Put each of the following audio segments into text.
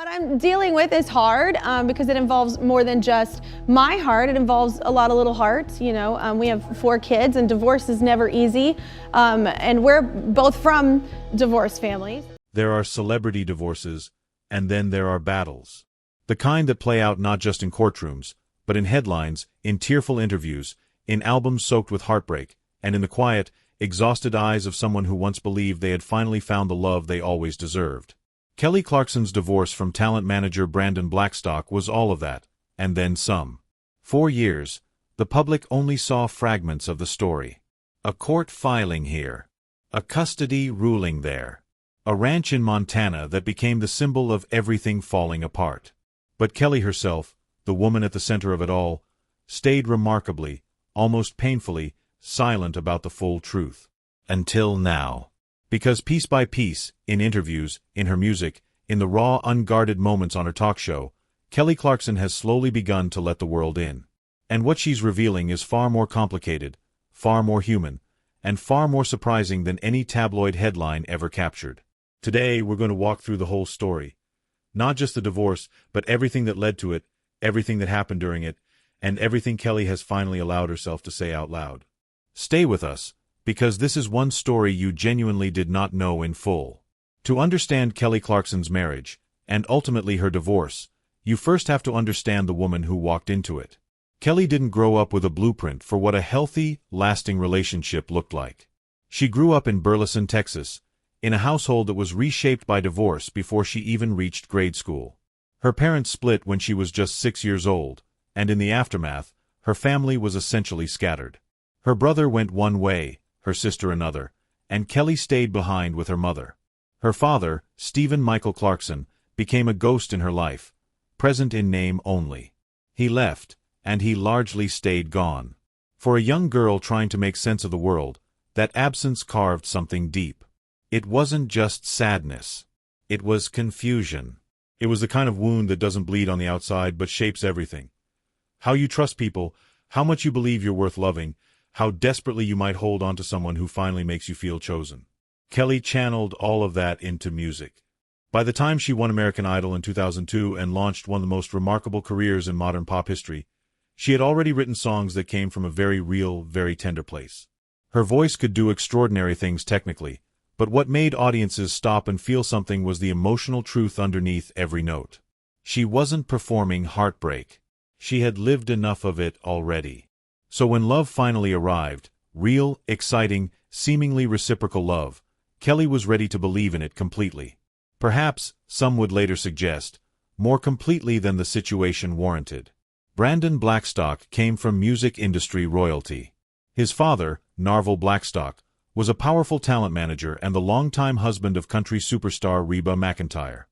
What I'm dealing with is hard because it involves more than just my heart. It involves a lot of little hearts. You know, we have 4 kids, and divorce is never easy. And we're both from divorced families. There are celebrity divorces, and then there are battles. The kind that play out not just in courtrooms, but in headlines, in tearful interviews, in albums soaked with heartbreak, and in the quiet, exhausted eyes of someone who once believed they had finally found the love they always deserved. Kelly Clarkson's divorce from talent manager Brandon Blackstock was all of that, and then some. 4 years, the public only saw fragments of the story. A court filing here. A custody ruling there. A ranch in Montana that became the symbol of everything falling apart. But Kelly herself, the woman at the center of it all, stayed remarkably, almost painfully, silent about the full truth. Until now. Because piece by piece, in interviews, in her music, in the raw, unguarded moments on her talk show, Kelly Clarkson has slowly begun to let the world in. And what she's revealing is far more complicated, far more human, and far more surprising than any tabloid headline ever captured. Today, we're going to walk through the whole story. Not just the divorce, but everything that led to it, everything that happened during it, and everything Kelly has finally allowed herself to say out loud. Stay with us, because this is one story you genuinely did not know in full. To understand Kelly Clarkson's marriage, and ultimately her divorce, you first have to understand the woman who walked into it. Kelly didn't grow up with a blueprint for what a healthy, lasting relationship looked like. She grew up in Burleson, Texas, in a household that was reshaped by divorce before she even reached grade school. Her parents split when she was just 6 years old, and in the aftermath, her family was essentially scattered. Her brother went one way, her sister another, and Kelly stayed behind with her mother. Her father, Stephen Michael Clarkson, became a ghost in her life, present in name only. He left, and he largely stayed gone. For a young girl trying to make sense of the world, that absence carved something deep. It wasn't just sadness. It was confusion. It was the kind of wound that doesn't bleed on the outside but shapes everything. How you trust people, how much you believe you're worth loving, how desperately you might hold on to someone who finally makes you feel chosen. Kelly channeled all of that into music. By the time she won American Idol in 2002 and launched one of the most remarkable careers in modern pop history, she had already written songs that came from a very real, very tender place. Her voice could do extraordinary things technically, but what made audiences stop and feel something was the emotional truth underneath every note. She wasn't performing heartbreak. She had lived enough of it already. So when love finally arrived, real, exciting, seemingly reciprocal love, Kelly was ready to believe in it completely. Perhaps, some would later suggest, more completely than the situation warranted. Brandon Blackstock came from music industry royalty. His father, Narvel Blackstock, was a powerful talent manager and the longtime husband of country superstar Reba McEntire.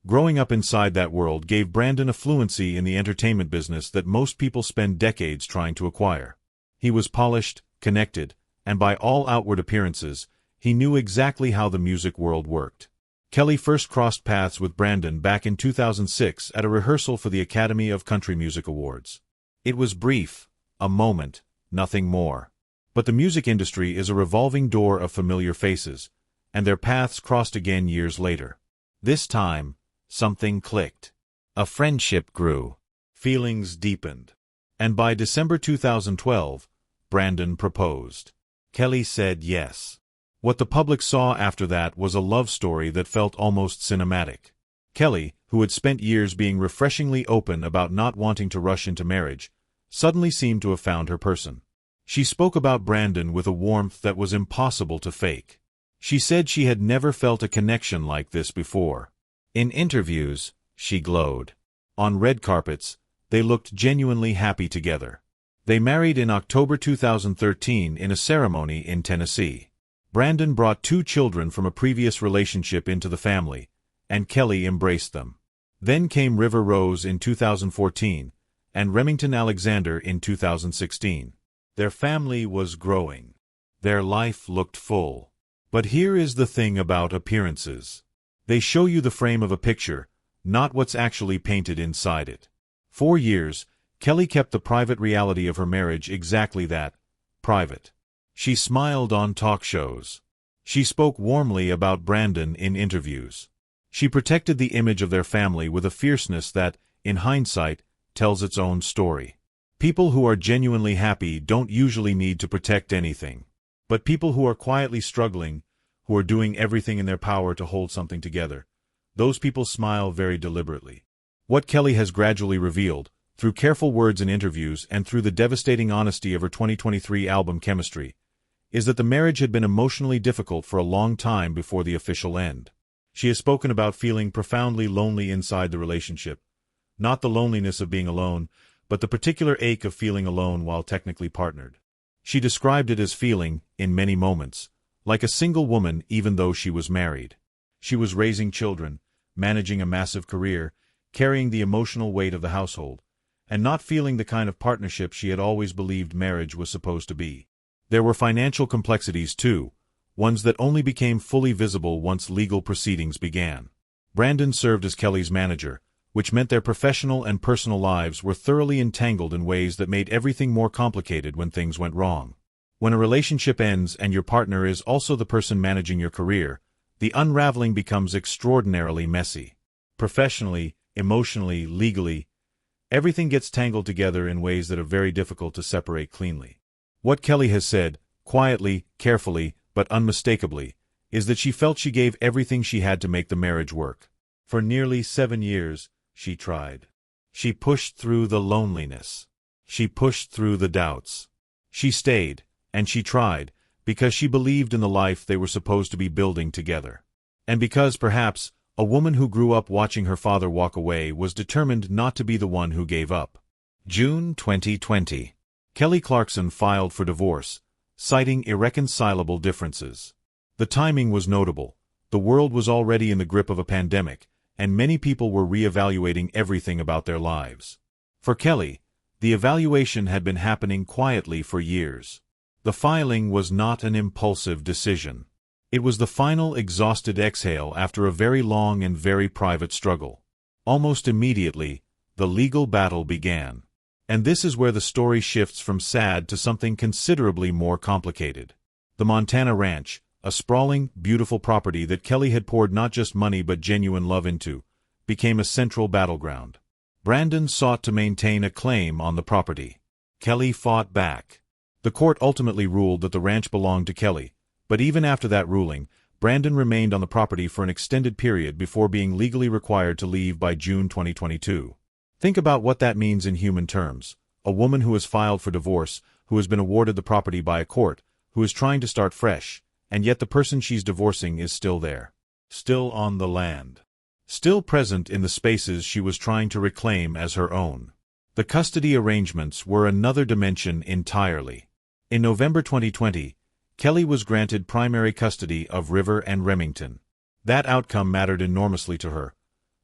Growing up inside that world gave Brandon a fluency in the entertainment business that most people spend decades trying to acquire. He was polished, connected, and by all outward appearances, he knew exactly how the music world worked. Kelly first crossed paths with Brandon back in 2006 at a rehearsal for the Academy of Country Music Awards. It was brief, a moment, nothing more. But the music industry is a revolving door of familiar faces, and their paths crossed again years later. This time, something clicked. A friendship grew. Feelings deepened. And by December 2012, Brandon proposed. Kelly said yes. What the public saw after that was a love story that felt almost cinematic. Kelly, who had spent years being refreshingly open about not wanting to rush into marriage, suddenly seemed to have found her person. She spoke about Brandon with a warmth that was impossible to fake. She said she had never felt a connection like this before. In interviews, she glowed. On red carpets, they looked genuinely happy together. They married in October 2013 in a ceremony in Tennessee. Brandon brought 2 children from a previous relationship into the family, and Kelly embraced them. Then came River Rose in 2014, and Remington Alexander in 2016. Their family was growing. Their life looked full. But here is the thing about appearances. They show you the frame of a picture, not what's actually painted inside it. 4 years, Kelly kept the private reality of her marriage exactly that, private. She smiled on talk shows. She spoke warmly about Brandon in interviews. She protected the image of their family with a fierceness that, in hindsight, tells its own story. People who are genuinely happy don't usually need to protect anything. But people who are quietly struggling, who are doing everything in their power to hold something together, those people smile very deliberately. What Kelly has gradually revealed, through careful words in interviews and through the devastating honesty of her 2023 album Chemistry, is that the marriage had been emotionally difficult for a long time before the official end. She has spoken about feeling profoundly lonely inside the relationship, not the loneliness of being alone, but the particular ache of feeling alone while technically partnered. She described it as feeling, in many moments, like a single woman even though she was married. She was raising children, managing a massive career, carrying the emotional weight of the household, and not feeling the kind of partnership she had always believed marriage was supposed to be. There were financial complexities too, ones that only became fully visible once legal proceedings began. Brandon served as Kelly's manager, which meant their professional and personal lives were thoroughly entangled in ways that made everything more complicated when things went wrong. When a relationship ends and your partner is also the person managing your career, the unraveling becomes extraordinarily messy. Professionally, emotionally, legally, everything gets tangled together in ways that are very difficult to separate cleanly. What Kelly has said, quietly, carefully, but unmistakably, is that she felt she gave everything she had to make the marriage work. For nearly 7 years, she tried. She pushed through the loneliness. She pushed through the doubts. She stayed, and she tried, because she believed in the life they were supposed to be building together. And because, perhaps, a woman who grew up watching her father walk away was determined not to be the one who gave up. June 2020. Kelly Clarkson filed for divorce, citing irreconcilable differences. The timing was notable. The world was already in the grip of a pandemic, and many people were re-evaluating everything about their lives. For Kelly, the evaluation had been happening quietly for years. The filing was not an impulsive decision. It was the final exhausted exhale after a very long and very private struggle. Almost immediately, the legal battle began. And this is where the story shifts from sad to something considerably more complicated. The Montana Ranch, a sprawling, beautiful property that Kelly had poured not just money but genuine love into, became a central battleground. Brandon sought to maintain a claim on the property. Kelly fought back. The court ultimately ruled that the ranch belonged to Kelly, but even after that ruling, Brandon remained on the property for an extended period before being legally required to leave by June 2022. Think about what that means in human terms. A woman who has filed for divorce, who has been awarded the property by a court, who is trying to start fresh, and yet the person she's divorcing is still there. Still on the land. Still present in the spaces she was trying to reclaim as her own. The custody arrangements were another dimension entirely. In November 2020, Kelly was granted primary custody of River and Remington. That outcome mattered enormously to her.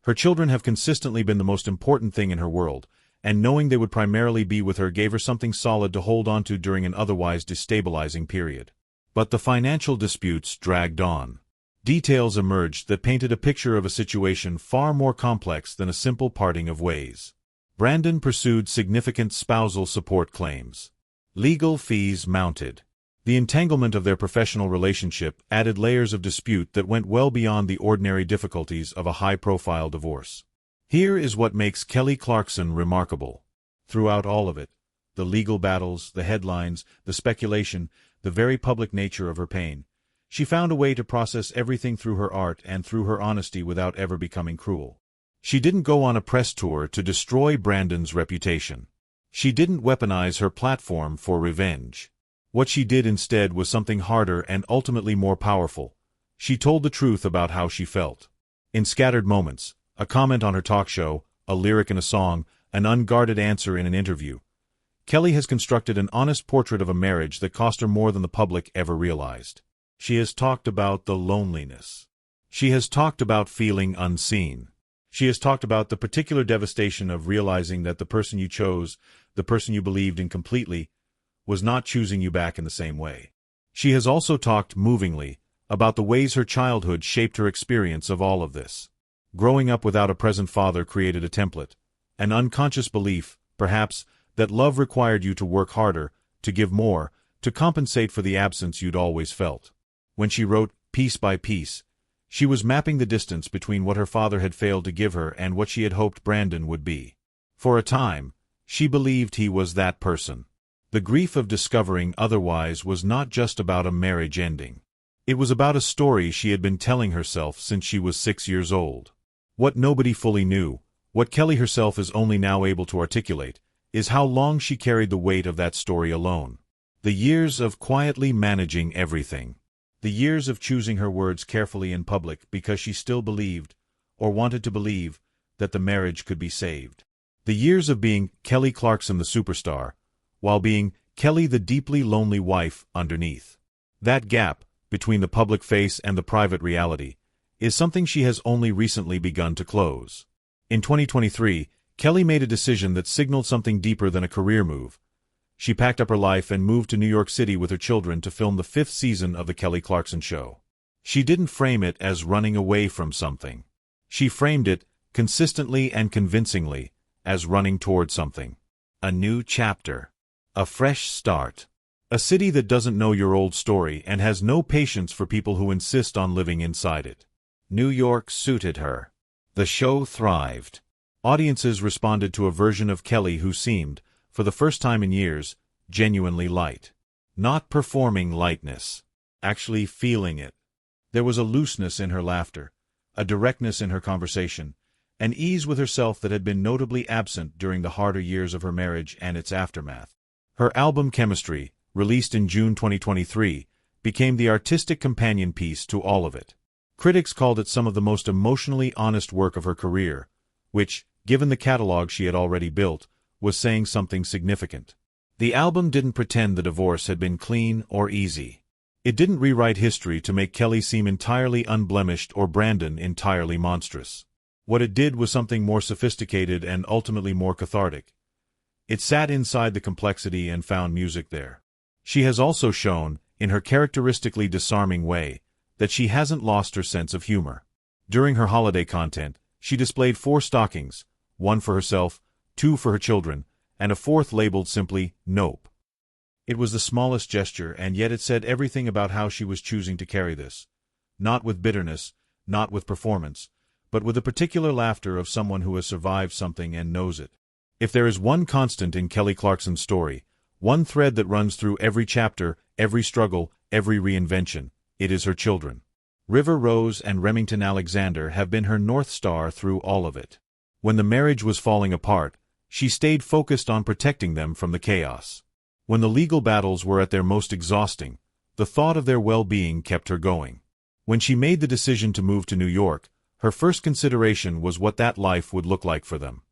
Her children have consistently been the most important thing in her world, and knowing they would primarily be with her gave her something solid to hold onto during an otherwise destabilizing period. But the financial disputes dragged on. Details emerged that painted a picture of a situation far more complex than a simple parting of ways. Brandon pursued significant spousal support claims. Legal fees mounted. The entanglement of their professional relationship added layers of dispute that went well beyond the ordinary difficulties of a high-profile divorce. Here is what makes Kelly Clarkson remarkable. Throughout all of it, the legal battles, the headlines, the speculation, the very public nature of her pain, she found a way to process everything through her art and through her honesty without ever becoming cruel. She didn't go on a press tour to destroy Brandon's reputation. She didn't weaponize her platform for revenge. What she did instead was something harder and ultimately more powerful. She told the truth about how she felt. In scattered moments, a comment on her talk show, a lyric in a song, an unguarded answer in an interview, Kelly has constructed an honest portrait of a marriage that cost her more than the public ever realized. She has talked about the loneliness. She has talked about feeling unseen. She has talked about the particular devastation of realizing that the person you chose, the person you believed in completely, was not choosing you back in the same way. She has also talked movingly about the ways her childhood shaped her experience of all of this. Growing up without a present father created a template, an unconscious belief, perhaps, that love required you to work harder, to give more, to compensate for the absence you'd always felt. When she wrote Piece by Piece, She was mapping the distance between what her father had failed to give her and what she had hoped Brandon would be. For a time, she believed he was that person. The grief of discovering otherwise was not just about a marriage ending. It was about a story she had been telling herself since she was 6 years old. What nobody fully knew, what Kelly herself is only now able to articulate, is how long she carried the weight of that story alone. The years of quietly managing everything. The years of choosing her words carefully in public because she still believed, or wanted to believe, that the marriage could be saved. The years of being Kelly Clarkson the superstar, while being Kelly the deeply lonely wife underneath. That gap, between the public face and the private reality, is something she has only recently begun to close. In 2023, Kelly made a decision that signaled something deeper than a career move. She packed up her life and moved to New York City with her children to film the 5th season of The Kelly Clarkson Show. She didn't frame it as running away from something. She framed it, consistently and convincingly, as running toward something. A new chapter. A fresh start. A city that doesn't know your old story and has no patience for people who insist on living inside it. New York suited her. The show thrived. Audiences responded to a version of Kelly who seemed, for the first time in years, genuinely light. Not performing lightness. Actually feeling it. There was a looseness in her laughter, a directness in her conversation, an ease with herself that had been notably absent during the harder years of her marriage and its aftermath. Her album Chemistry, released in June 2023, became the artistic companion piece to all of it. Critics called it some of the most emotionally honest work of her career, which, given the catalog she had already built, was saying something significant. The album didn't pretend the divorce had been clean or easy. It didn't rewrite history to make Kelly seem entirely unblemished or Brandon entirely monstrous. What it did was something more sophisticated and ultimately more cathartic. It sat inside the complexity and found music there. She has also shown, in her characteristically disarming way, that she hasn't lost her sense of humor. During her holiday content, she displayed 4 stockings, 1 for herself, 2 for her children, and a 4th labeled simply, Nope. It was the smallest gesture, and yet it said everything about how she was choosing to carry this. Not with bitterness, not with performance, but with the particular laughter of someone who has survived something and knows it. If there is one constant in Kelly Clarkson's story, one thread that runs through every chapter, every struggle, every reinvention, it is her children. River Rose and Remington Alexander have been her North Star through all of it. When the marriage was falling apart, she stayed focused on protecting them from the chaos. When the legal battles were at their most exhausting, the thought of their well-being kept her going. When she made the decision to move to New York, her first consideration was what that life would look like for them.